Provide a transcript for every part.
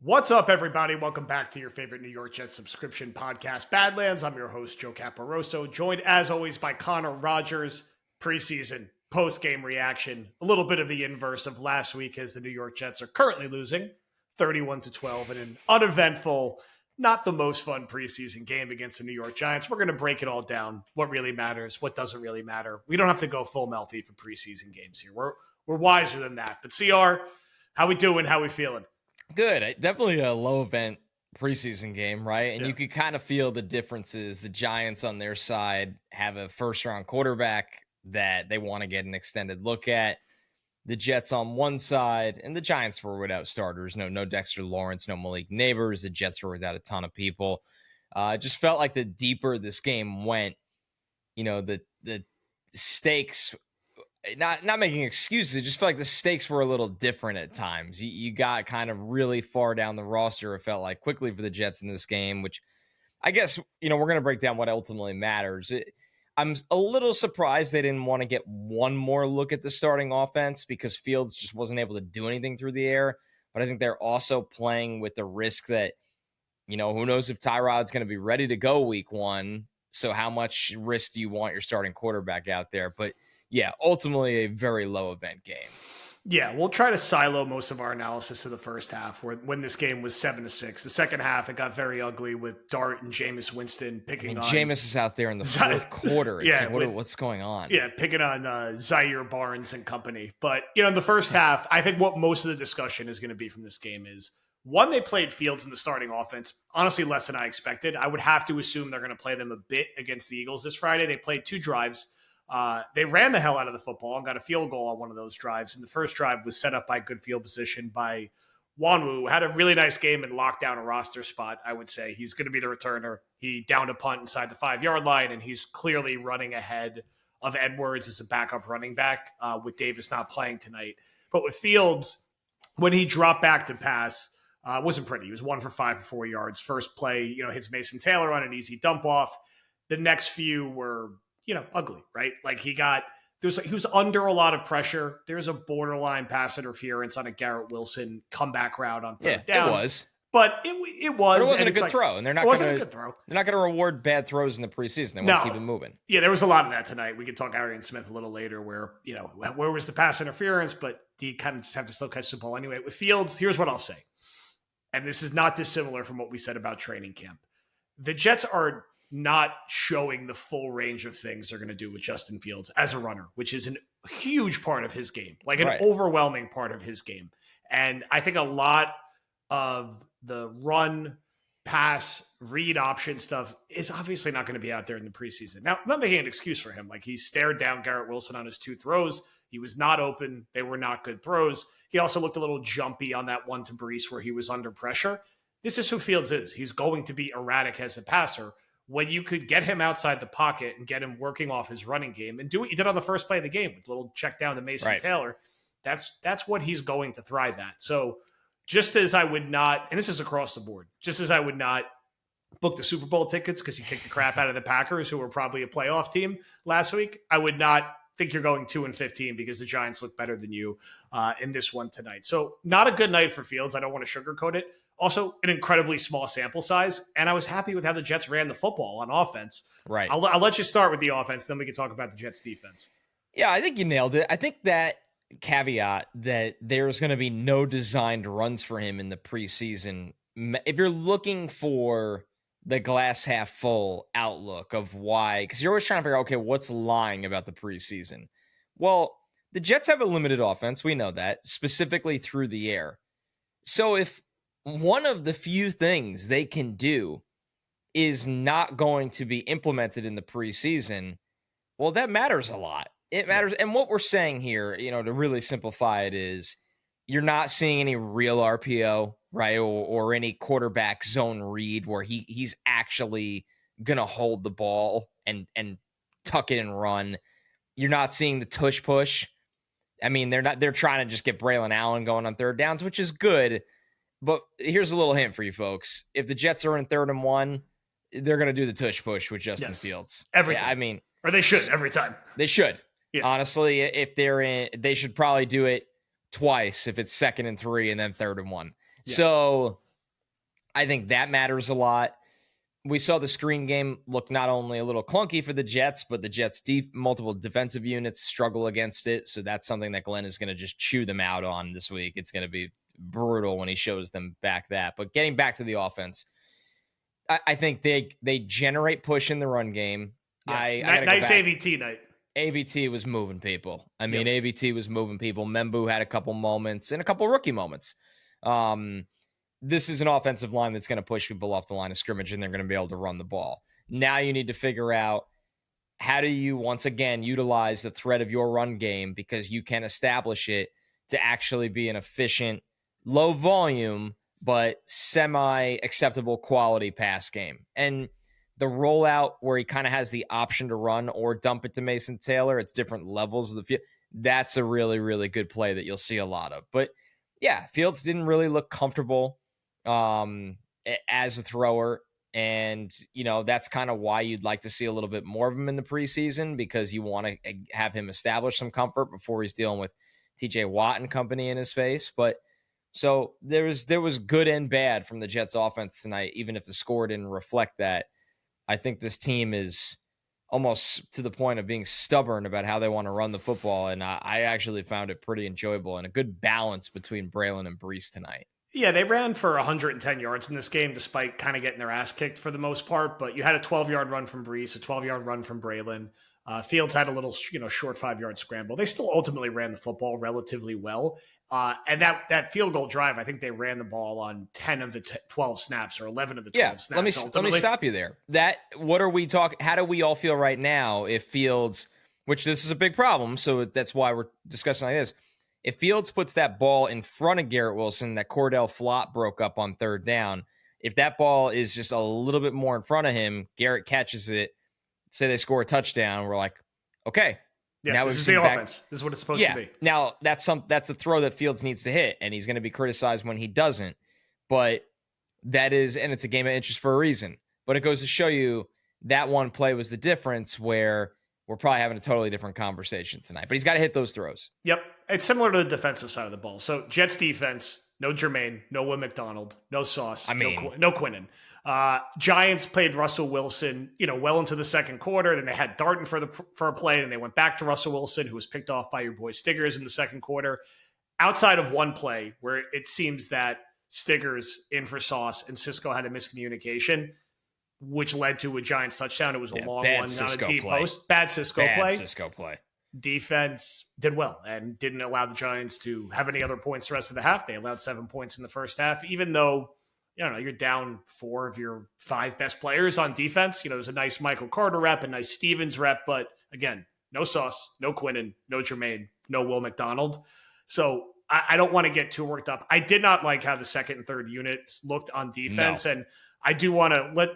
What's up, everybody? Welcome back to your favorite New York Jets subscription podcast, Badlands. I'm your host, Joe Caporoso, joined as always by Connor Rogers. Preseason post-game reaction, a little bit of the inverse of last week as the New York Jets are currently losing 31-12 in an uneventful, not the most fun preseason game against the New York Giants. We're going to break it all down. What really matters, what doesn't really matter. We don't have to go full Melty for preseason games here. We're wiser than that. But CR, how we doing? How we feeling? Good. Definitely a low event preseason game, right? And Yeah. you could kind of feel the differences. The Giants on their side have a first round quarterback that they want to get an extended look at. The Jets on one side, and the Giants were without starters. No Dexter Lawrence, no Malik Neighbors. The Jets were without a ton of people. It just felt like the deeper this game went, the stakes, not making excuses, it just felt like the stakes were a little different at times. You got kind of really far down the roster, it felt like, quickly for the Jets in this game, which I guess, we're going to break down what ultimately matters. I'm a little surprised they didn't want to get one more look at the starting offense because Fields just wasn't able to do anything through the air. But I think they're also playing with the risk that, who knows if Tyrod's going to be ready to go week one. So how much risk do you want your starting quarterback out there? But yeah, ultimately a very low event game. Yeah, we'll try to silo most of our analysis to the first half, when this game was 7-6. The second half, it got very ugly with Dart and Jameis Winston picking on. Jameis is out there in the fourth quarter. It's what's going on? Yeah, picking on Zaire Barnes and company. But, in the first half, I think what most of the discussion is going to be from this game is, one, they played Fields in the starting offense, honestly, less than I expected. I would have to assume they're going to play them a bit against the Eagles this Friday. They played 2 drives. They ran the hell out of the football and got a field goal on one of those drives. And the first drive was set up by good field position by Wanwu. Had a really nice game and locked down a roster spot, I would say. He's going to be the returner. He downed a punt inside the 5-yard line, and he's clearly running ahead of Edwards as a backup running back with Davis not playing tonight. But with Fields, when he dropped back to pass, wasn't pretty. He was 1 for 5 for 4 yards. First play, hits Mason Taylor on an easy dump off. The next few were ugly, right? Like he was under a lot of pressure. There's a borderline pass interference on a Garrett Wilson comeback route on third down. It was. But it was. But it wasn't a good throw, and they're not going to reward bad throws in the preseason. They want to keep it moving. Yeah, there was a lot of that tonight. We could talk Arian Smith a little later where, where was the pass interference, but you kind of just have to still catch the ball anyway. With Fields, here's what I'll say. And this is not dissimilar from what we said about training camp. The Jets are not showing the full range of things they're going to do with Justin Fields as a runner, which is a huge part of his game, like an overwhelming part of his game. And I think a lot of the run, pass, read option stuff is obviously not going to be out there in the preseason. Now, I'm not making an excuse for him. Like, he stared down Garrett Wilson on his 2 throws. He was not open. They were not good throws. He also looked a little jumpy on that one to Brees where he was under pressure. This is who Fields is. He's going to be erratic as a passer. When you could get him outside the pocket and get him working off his running game and do what you did on the first play of the game with a little check down to Mason Taylor, that's what he's going to thrive at. So just as I would not, and this is across the board, just as I would not book the Super Bowl tickets because you kicked the crap out of the Packers, who were probably a playoff team last week, I would not think you're going 2-15 because the Giants look better than you in this one tonight. So not a good night for Fields. I don't want to sugarcoat it. Also, an incredibly small sample size, and I was happy with how the Jets ran the football on offense. Right. I'll let you start with the offense, then we can talk about the Jets' defense. Yeah, I think you nailed it. I think that caveat that there's going to be no designed runs for him in the preseason, if you're looking for the glass half full outlook of why, because you're always trying to figure out, okay, what's lying about the preseason? Well, the Jets have a limited offense. We know that, specifically through the air. So if one of the few things they can do is not going to be implemented in the preseason, well, that matters a lot. It matters. And what we're saying here, to really simplify it, is you're not seeing any real RPO, right? Or any quarterback zone read where he's actually going to hold the ball and tuck it and run. You're not seeing the tush push. I mean, they're trying to just get Braylon Allen going on third downs, which is good. But here's a little hint for you folks. If the Jets are in 3rd and 1, they're going to do the tush push with Justin Fields. Every time. I mean, or they should every time. They should. Yeah. Honestly, if they're in, they should probably do it twice if it's 2nd and 3 and then 3rd and 1. Yeah. So I think that matters a lot. We saw the screen game look not only a little clunky for the Jets, but the Jets' multiple defensive units struggle against it. So that's something that Glenn is going to just chew them out on this week. It's going to be brutal when he shows them back that. But getting back to the offense, I think they generate push in the run game. Yeah. I gotta nice go back. AVT night. AVT was moving people. I mean, Yep. AVT was moving people. Membu had a couple moments and a couple rookie moments. This is an offensive line that's going to push people off the line of scrimmage, and they're going to be able to run the ball. Now you need to figure out, how do you once again utilize the threat of your run game, because you can establish it to actually be an efficient, low volume, but semi-acceptable quality pass game. And the rollout where he kind of has the option to run or dump it to Mason Taylor, it's different levels of the field. That's a really, really good play that you'll see a lot of. But yeah, Fields didn't really look comfortable as a thrower. And, that's kind of why you'd like to see a little bit more of him in the preseason, because you want to have him establish some comfort before he's dealing with TJ Watt and company in his face. But so there was good and bad from the Jets offense tonight, even if the score didn't reflect that. I think this team is almost to the point of being stubborn about how they want to run the football. And I actually found it pretty enjoyable and a good balance between Braylon and Breece tonight. Yeah, they ran for 110 yards in this game, despite kind of getting their ass kicked for the most part. But you had a 12-yard run from Breece, a 12-yard run from Braylon. Fields had a little, short 5-yard scramble. They still ultimately ran the football relatively well. And that field goal drive, I think they ran the ball on 10 of the 12 snaps or 11 of the 12 snaps. Let me stop you there. What are we talking? How do we all feel right now if Fields, which this is a big problem, so that's why we're discussing like this. If Fields puts that ball in front of Garrett Wilson, that Cordell flop broke up on third down, if that ball is just a little bit more in front of him, Garrett catches it, say they score a touchdown, we're like, okay. Yeah, now this is the offense. This is what it's supposed to be. Now, that's a throw that Fields needs to hit, and he's going to be criticized when he doesn't. But that is, and it's a game of interest for a reason. But it goes to show you that one play was the difference, where we're probably having a totally different conversation tonight. But he's got to hit those throws. Yep. It's similar to the defensive side of the ball. So Jets defense, no Jermaine, no Will McDonald, no Sauce, no Quinnen. Giants played Russell Wilson, well into the second quarter. Then they had Darton for a play, and they went back to Russell Wilson, who was picked off by your boy Stiggers in the second quarter. Outside of one play where it seems that Stiggers in for Sauce and Cisco had a miscommunication, which led to a Giants touchdown. It was a long one, not a deep post. Bad Cisco play. Defense did well and didn't allow the Giants to have any other points the rest of the half. They allowed 7 points in the first half, even though, you're down 4 of your 5 best players on defense. There's a nice Michael Carter rep, a nice Stevens rep, but again, no Sauce, no Quinnen, no Jermaine, no Will McDonald. So I don't want to get too worked up. I did not like how the second and third units looked on defense. No. And I do want to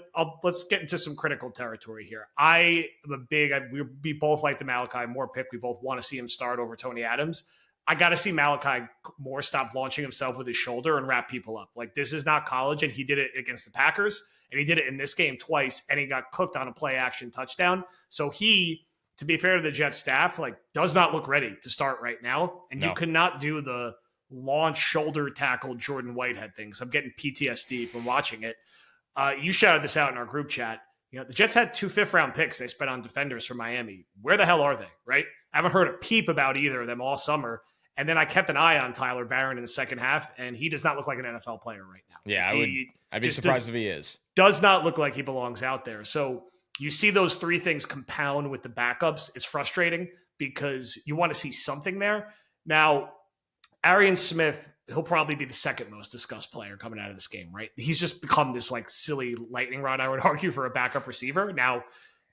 let's get into some critical territory here. I am we both like the Malachi Moore pick. We both want to see him start over Tony Adams. I got to see Malachi Moore stop launching himself with his shoulder and wrap people up. Like, this is not college, and he did it against the Packers, and he did it in this game twice, and he got cooked on a play action touchdown. So he, to be fair to the Jets staff, does not look ready to start right now, and you cannot do the launch shoulder tackle Jordan Whitehead things. I'm getting PTSD from watching it. You shouted this out in our group chat. The Jets had 2 fifth-round picks they spent on defenders for Miami. Where the hell are they, right? I haven't heard a peep about either of them all summer. And then I kept an eye on Tyler Barron in the second half, and he does not look like an NFL player right now. Yeah, I'd be surprised if he is. Does not look like he belongs out there. So you see those 3 things compound with the backups. It's frustrating because you want to see something there. Now, Arian Smith, he'll probably be the second most discussed player coming out of this game, right? He's just become this silly lightning rod, I would argue, for a backup receiver. Now,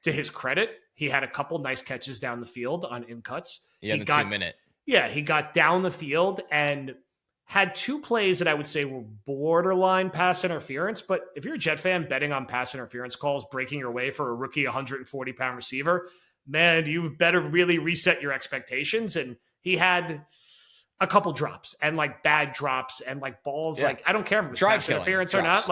to his credit, he had a couple nice catches down the field on in cuts. Yeah, the 2-minute. Yeah, he got down the field and had 2 plays that I would say were borderline pass interference. But if you're a Jet fan betting on pass interference calls, breaking your way for a rookie 140-pound receiver, man, you better really reset your expectations. And he had a couple drops and bad drops and balls. Yeah. I don't care if it was pass interference or not.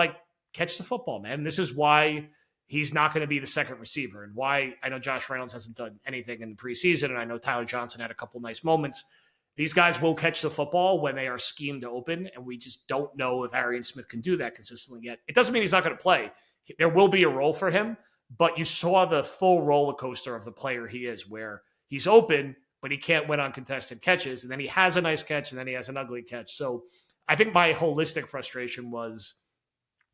Catch the football, man. This is why he's not going to be the second receiver, and why I know Josh Reynolds hasn't done anything in the preseason, and I know Tyler Johnson had a couple nice moments, these guys will catch the football when they are schemed open, and we just don't know if Arian Smith can do that consistently yet. It doesn't mean he's not going to play. There will be a role for him, but you saw the full roller coaster of the player he is, where he's open, but he can't win on contested catches, and then he has a nice catch, and then he has an ugly catch. So I think my holistic frustration was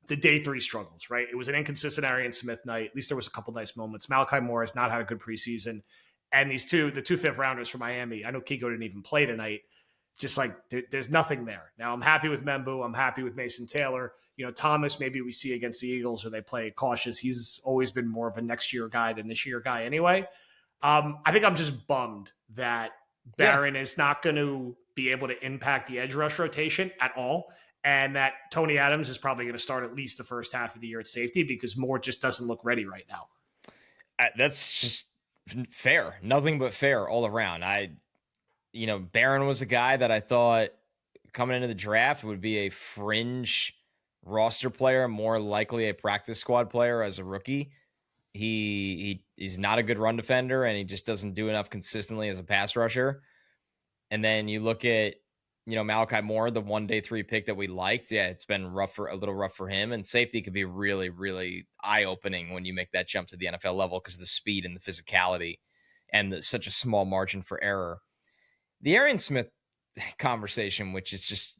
the day 3 struggles, right? It was an inconsistent Arian Smith night. At least there was a couple nice moments. Malachi Moore has not had a good preseason. And the two fifth rounders for Miami, I know Kiko didn't even play tonight. Just like there's nothing there. Now I'm happy with Membu. I'm happy with Mason Taylor. Thomas, maybe we see against the Eagles or they play cautious. He's always been more of a next year guy than this year guy anyway. I think I'm just bummed that Barron is not going to be able to impact the edge rush rotation at all. And that Tony Adams is probably going to start at least the first half of the year at safety because Moore just doesn't look ready right now. That's just fair. Nothing but fair all around. Barron was a guy that I thought coming into the draft would be a fringe roster player, more likely a practice squad player as a rookie. He's not a good run defender, and he just doesn't do enough consistently as a pass rusher. And then you look at, Malachi Moore, the 1 day 3 pick that we liked. Yeah, it's been a little rough for him. And safety could be really, really eye-opening when you make that jump to the NFL level because of the speed and the physicality and such a small margin for error. The Arian Smith conversation, which is just,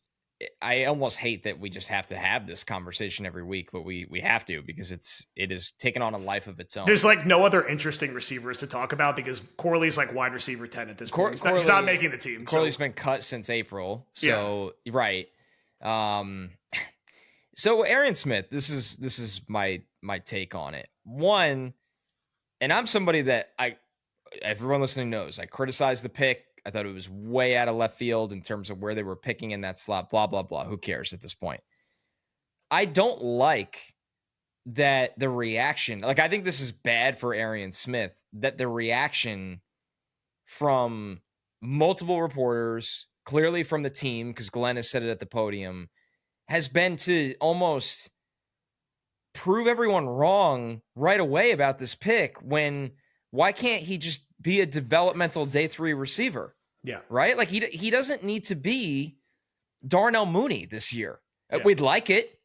I almost hate that we just have to have this conversation every week, but we have to because it is taken on a life of its own. There's like no other interesting receivers to talk about because Corley's like wide receiver 10 at this point. He's not making the team. Corley's been cut since April. So right. So Arian Smith, this is my take on it. One, and I'm somebody that everyone listening knows I criticized the pick. I thought it was way out of left field in terms of where they were picking in that slot, blah, blah, blah. Who cares at this point? I don't like that the reaction, I think this is bad for Arian Smith, that the reaction from multiple reporters, clearly from the team, because Glenn has said it at the podium, has been to almost prove everyone wrong right away about this pick why can't he just be a developmental day 3 receiver? Yeah. Right? He doesn't need to be Darnell Mooney this year. Yeah. We'd like it.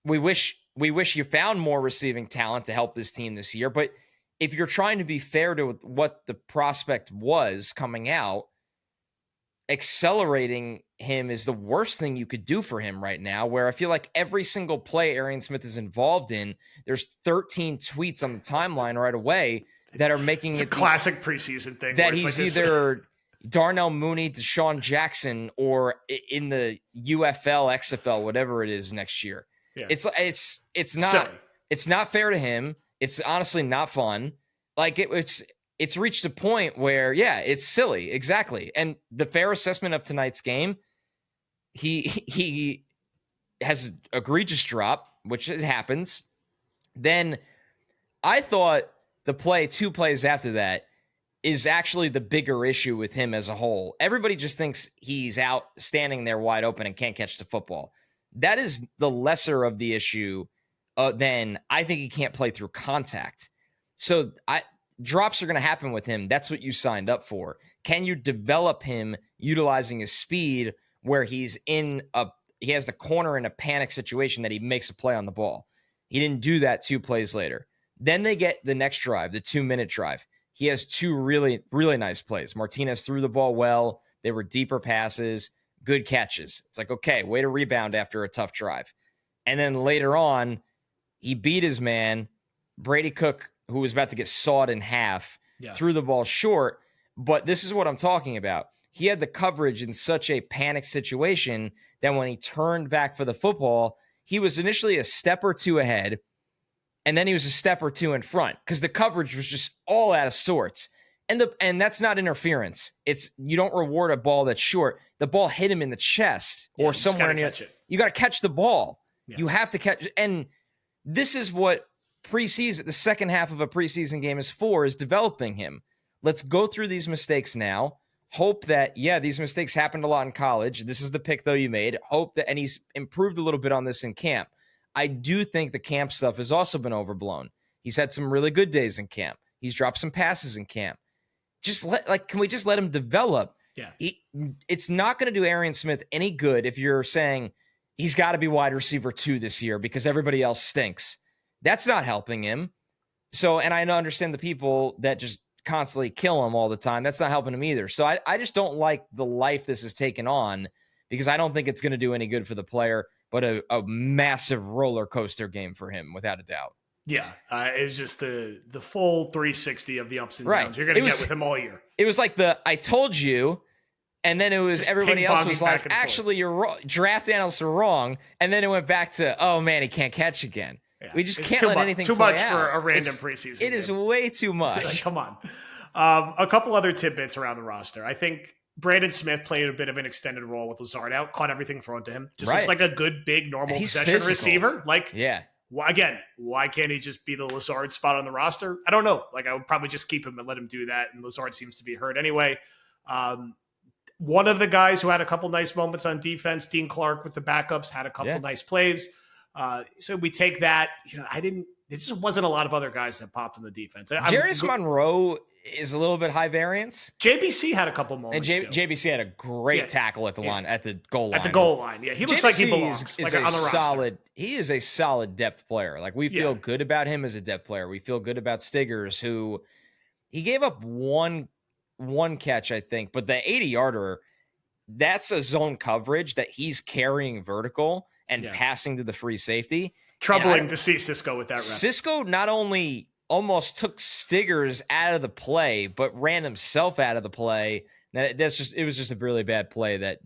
We wish you found more receiving talent to help this team this year. But if you're trying to be fair to what the prospect was coming out, accelerating him is the worst thing you could do for him right now, where I feel like every single play Arian Smith is involved in, there's 13 tweets on the timeline right away that are making it's a classic preseason thing. That he's either Darnell Mooney, Deshaun Jackson, or in the UFL, XFL, whatever it is next year. Yeah. It's not silly. It's not fair to him. It's honestly not fun. It's reached a point where, it's silly. Exactly. And the fair assessment of tonight's game, he has an egregious drop, which it happens. Then I thought the 2 plays after that is actually the bigger issue with him as a whole. Everybody just thinks he's out standing there wide open and can't catch the football. That is the lesser of the issue than I think he can't play through contact. So drops are going to happen with him. That's what you signed up for. Can you develop him utilizing his speed where he has the corner in a panic situation that he makes a play on the ball? He didn't do that 2 plays later. Then they get the next drive, the 2-minute drive. He has 2 really, really nice plays. Martinez threw the ball well. They were deeper passes, good catches. It's like, okay, way to rebound after a tough drive. And then later on, he beat his man. Brady Cook, who was about to get sawed in half, threw the ball short. But this is what I'm talking about. He had the coverage in such a panic situation that when he turned back for the football, he was initially a step or 2 ahead. And then he was a step or 2 in front because the coverage was just all out of sorts. And that's not interference. It's you don't reward a ball that's short. The ball hit him in the chest or somewhere near. You got to catch the ball. Yeah. You have to catch. And this is what preseason, the second half of a preseason game is for, is developing him. Let's go through these mistakes now. Hope that, these mistakes happened a lot in college. This is the pick, though, you made. Hope that, and he's improved a little bit on this in camp. I do think the camp stuff has also been overblown. He's had some really good days in camp. He's dropped some passes in camp. Can we just let him develop? Yeah. It's not going to do Arian Smith any good if you're saying he's got to be wide receiver 2 this year because everybody else stinks. That's not helping him. So, and I understand the people that just constantly kill him all the time. That's not helping him either. So I just don't like the life this has taken on because I don't think it's going to do any good for the player, but a massive roller coaster game for him, without a doubt. Yeah, it was just the full 360 of the ups and downs you're going to get with him all year. It was like I told you, and then it was just everybody else was like, actually, you're wrong. Draft analysts are wrong. And then it went back to, oh, man, he can't catch again. Yeah. We just can't let anything too play much out. For a random preseason It is way too much. Like, come on. A couple other tidbits around the roster. I think Brandon Smith played a bit of an extended role with Lazard out, caught everything thrown to him. Just looks like a good, big, normal possession receiver. Like, yeah. Again, why can't he just be the Lazard spot on the roster? I don't know. Like, I would probably just keep him and let him do that. And Lazard seems to be hurt anyway. One of the guys who had a couple nice moments on defense, Dean Clark with the backups, had a couple nice plays. So we take that. It just wasn't a lot of other guys that popped in the defense. Jarius Monroe is a little bit high variance. JBC had a couple moments. And JBC had a great tackle at the line, at the goal line. At the goal line, yeah. He looks JBC like he belongs is on the roster. He is a solid depth player. Like, we feel good about him as a depth player. We feel good about Stiggers, who he gave up one catch, I think, but the 80-yarder, that's a zone coverage that he's carrying vertical and passing to the free safety. Troubling to see Cisco with that rep. Cisco not only almost took Stiggers out of the play, but ran himself out of the play. It was just a really bad play that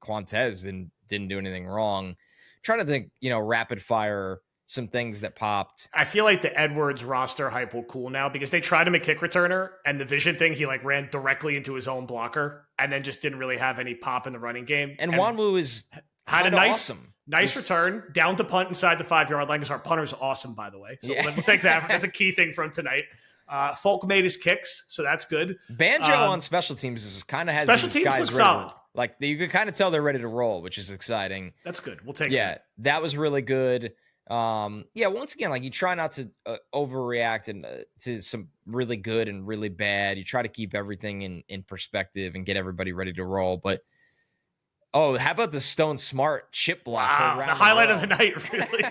Quantez didn't do anything wrong. Trying to think, rapid fire some things that popped. I feel like the Edwards roster hype will cool now because they tried him a kick returner and the vision thing, he ran directly into his own blocker and then just didn't really have any pop in the running game. And Wanwu is had a awesome. Nice return, down to punt inside the 5-yard line because our punter's awesome, by the way. So we'll take that. That's a key thing from tonight. Folk made his kicks, so that's good. Banjo on special teams has special teams guys look solid. Like, you can kind of tell they're ready to roll, which is exciting. That's good. We'll take that. That was really good. Once again, you try not to overreact to some really good and really bad. You try to keep everything in perspective and get everybody ready to roll. But how about the Stone Smart chip block? Wow, the highlight of the night, really.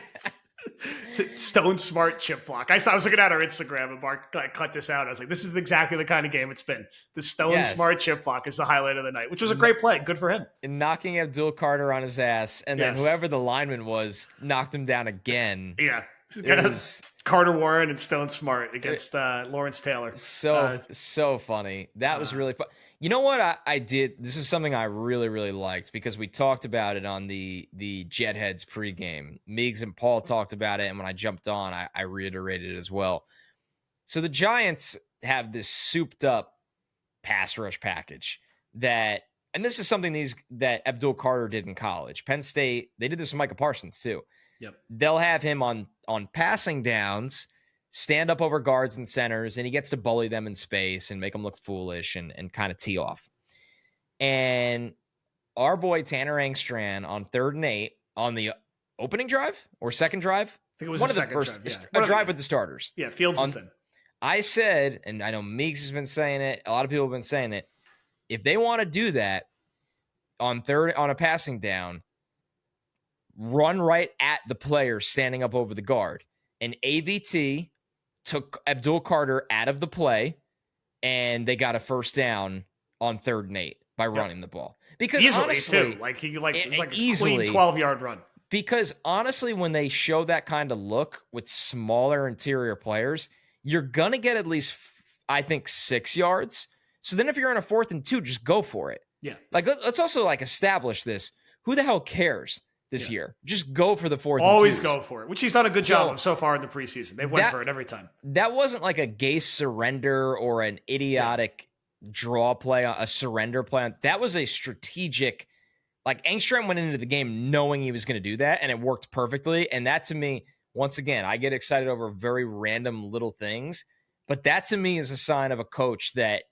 Stone Smart chip block. I was looking at our Instagram and Mark cut this out. I was like, this is exactly the kind of game it's been. The Stone Smart chip block is the highlight of the night, which was a great play. Good for him. And knocking Abdul Carter on his ass. And then whoever the lineman was knocked him down again. Yeah. It was Carter Warren and Stone Smart against Lawrence Taylor. So funny. That was really fun. You know what I did? This is something I really, really liked because we talked about it on the Jetheads pregame. Meigs and Paul talked about it, and when I jumped on, I reiterated it as well. So the Giants have this souped up pass rush package and this is something that Abdul Carter did in college. Penn State, they did this with Micah Parsons too. Yep. They'll have him on passing downs, stand up over guards and centers, and he gets to bully them in space and make them look foolish and kind of tee off. And our boy Tanner Engstrand on 3rd and 8 on the opening drive or second drive? I think it was one of the first drive. A drive with the starters. Yeah, Fields was in. I said, and I know Meeks has been saying it, a lot of people have been saying it, if they want to do that on a passing down, run right at the player standing up over the guard. And AVT took Abdul Carter out of the play, and they got a first down on 3rd and 8 by running the ball. Because easily, honestly, too. It was like a easily, clean 12-yard run. Because honestly, when they show that kind of look with smaller interior players, you're going to get at least, I think, 6 yards. So then if you're in a 4th and 2, just go for it. Yeah. Let's also establish this. Who the hell cares this year? Just go for the 4th Always and 2s. go for it, which he's done a good job of so far in the preseason. They've went for it every time. That wasn't like a gay surrender or an idiotic draw play, a surrender play. That was a strategic, Engstrom went into the game knowing he was going to do that, and it worked perfectly. And that, to me, once again, I get excited over very random little things, but that to me is a sign of a coach that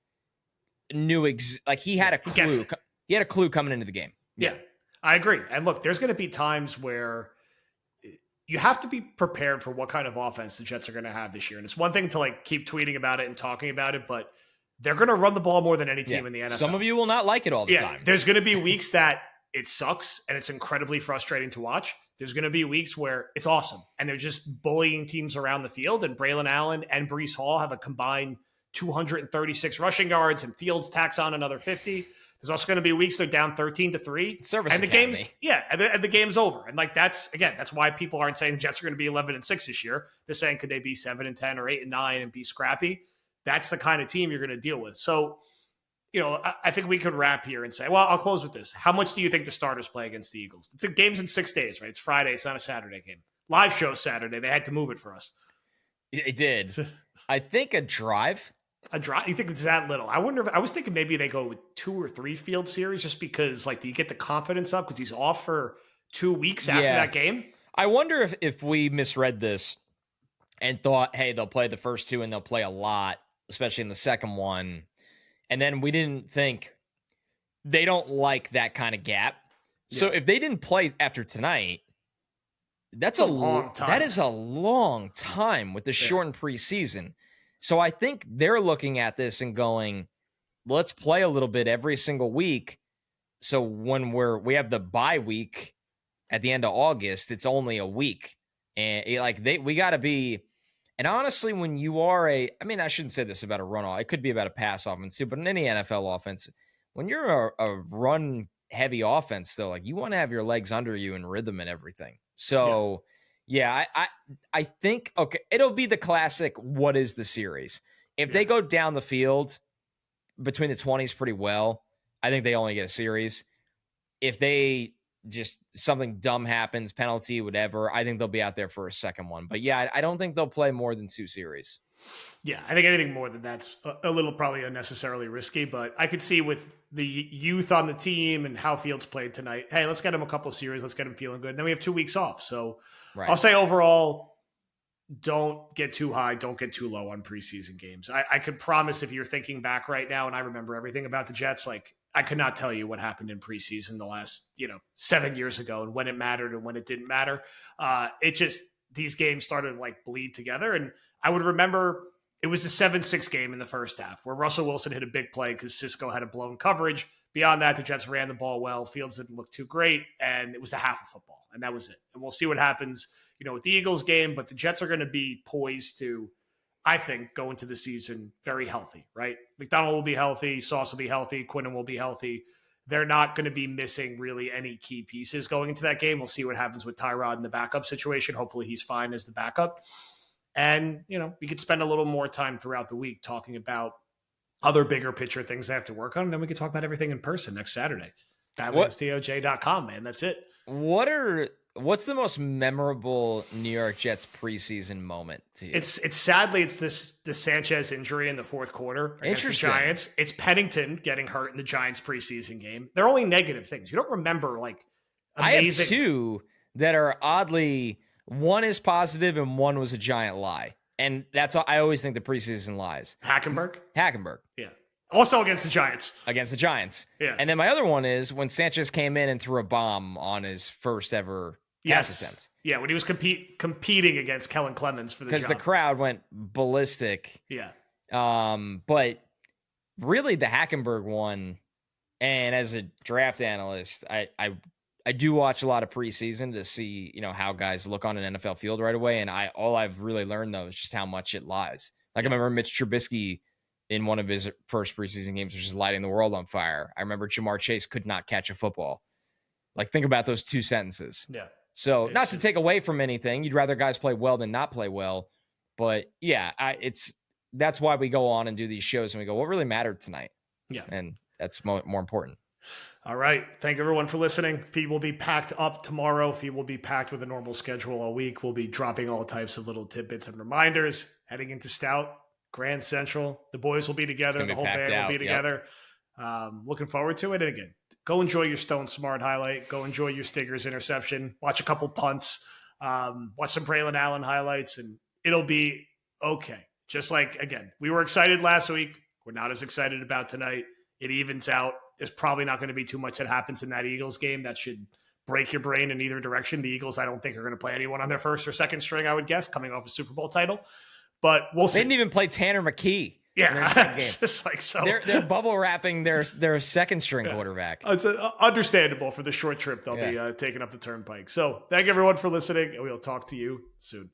knew he had a clue. He had a clue coming into the game. Yeah, I agree. And look, there's going to be times where you have to be prepared for what kind of offense the Jets are going to have this year. And it's one thing to keep tweeting about it and talking about it, but they're going to run the ball more than any team in the NFL. Some of you will not like it all the time. There's going to be weeks that it sucks and it's incredibly frustrating to watch. There's going to be weeks where it's awesome and they're just bullying teams around the field. And Braylon Allen and Breece Hall have a combined 236 rushing yards, and Fields tacks on another 50. There's also going to be weeks they're down 13-3. Service and the Academy. and the game's over. And like that's why people aren't saying the Jets are going to be 11-6 this year. They're saying could they be 7-10 or 8-9 and be scrappy? That's the kind of team you're going to deal with. So, I think we could wrap here and say, well, I'll close with this. How much do you think the starters play against the Eagles? It's a game's in 6 days, right? It's Friday. It's not a Saturday game. Live show Saturday. They had to move it for us. It did. I think a drive. A drive? You think it's that little? I wonder I was thinking maybe they go with 2 or 3 field series just because, do you get the confidence up because he's off for 2 weeks after that game? I wonder if we misread this and thought, hey, they'll play the first 2 and they'll play a lot, especially in the second one. And then we didn't think they don't like that kind of gap. So if they didn't play after tonight, that's a long time. That is a long time with the shortened preseason. So I think they're looking at this and going, let's play a little bit every single week. So when we have the bye week at the end of August, it's only a week. And we got to be, and honestly, when you are I shouldn't say this about a run off. It could be about a pass offense too, but in any NFL offense, when you're a run heavy offense, though, you want to have your legs under you and rhythm and everything. So I think, okay, it'll be the classic, what is the series? If they go down the field between the 20s pretty well, I think they only get a series. If they just something dumb happens, penalty, whatever, I think they'll be out there for a second one. But I don't think they'll play more than 2 series. Yeah, I think anything more than that's a little probably unnecessarily risky, but I could see with the youth on the team and how Fields played tonight, hey, let's get him a couple of series. Let's get him feeling good. And then we have 2 weeks off. So I'll say overall, don't get too high, don't get too low on preseason games. I could promise if you're thinking back right now, and I remember everything about the Jets, I could not tell you what happened in preseason the last, 7 years ago and when it mattered and when it didn't matter. These games started to bleed together. And I would remember it was a 7-6 game in the first half where Russell Wilson hit a big play because Cisco had a blown coverage. Beyond that, the Jets ran the ball well. Fields didn't look too great, and it was a half of football, and that was it. And we'll see what happens, with the Eagles game, but the Jets are going to be poised to, I think, go into the season very healthy, right? McDonald will be healthy, Sauce will be healthy, Quinnen will be healthy. They're not going to be missing really any key pieces going into that game. We'll see what happens with Tyrod in the backup situation. Hopefully he's fine as the backup. And, we could spend a little more time throughout the week talking about other bigger picture things they have to work on. And then we can talk about everything in person next Saturday. BadlandsTOJ.com, man. That's it. What's the most memorable New York Jets preseason moment to you? It's sadly the Sanchez injury in the fourth quarter against the Giants. It's Pennington getting hurt in the Giants preseason game. They're only negative things. You don't remember amazing. I have 2 that are oddly, one is positive and one was a giant lie. And that's all. I always think the preseason lies. Hackenberg. Yeah. Also against the Giants. Yeah. And then my other one is when Sanchez came in and threw a bomb on his first ever pass attempt. Yeah, when he was competing against Kellen Clemens for the job. Because the crowd went ballistic. Yeah. But really the Hackenberg one, and as a draft analyst, I do watch a lot of preseason to see, how guys look on an NFL field right away. And all I've really learned though is just how much it lies. I remember Mitch Trubisky in one of his first preseason games was just lighting the world on fire. I remember Jamar Chase could not catch a football. Think about those 2 sentences. Yeah. So not to take away from anything, you'd rather guys play well than not play well. But yeah, that's why we go on and do these shows and we go, what really mattered tonight? Yeah. And that's more important. All right. Thank everyone for listening. Feed will be packed up tomorrow. Feed will be packed with a normal schedule all week. We'll be dropping all types of little tidbits and reminders heading into Stout, Grand Central. The boys will be together. The whole band will be together. Looking forward to it. And again, go enjoy your Stone Smart highlight. Go enjoy your Stiggers interception. Watch a couple punts. Watch some Braylon Allen highlights, and it'll be okay. Just again, we were excited last week. We're not as excited about tonight. It evens out. There's probably not going to be too much that happens in that Eagles game that should break your brain in either direction. The Eagles, I don't think, are going to play anyone on their first or second string, I would guess, coming off a Super Bowl title. But we'll see. They didn't even play Tanner McKee. Yeah, second it's game. just like so. They're bubble wrapping their second string quarterback. It's understandable for the short trip they'll be taking up the turnpike. So thank everyone for listening, and we'll talk to you soon.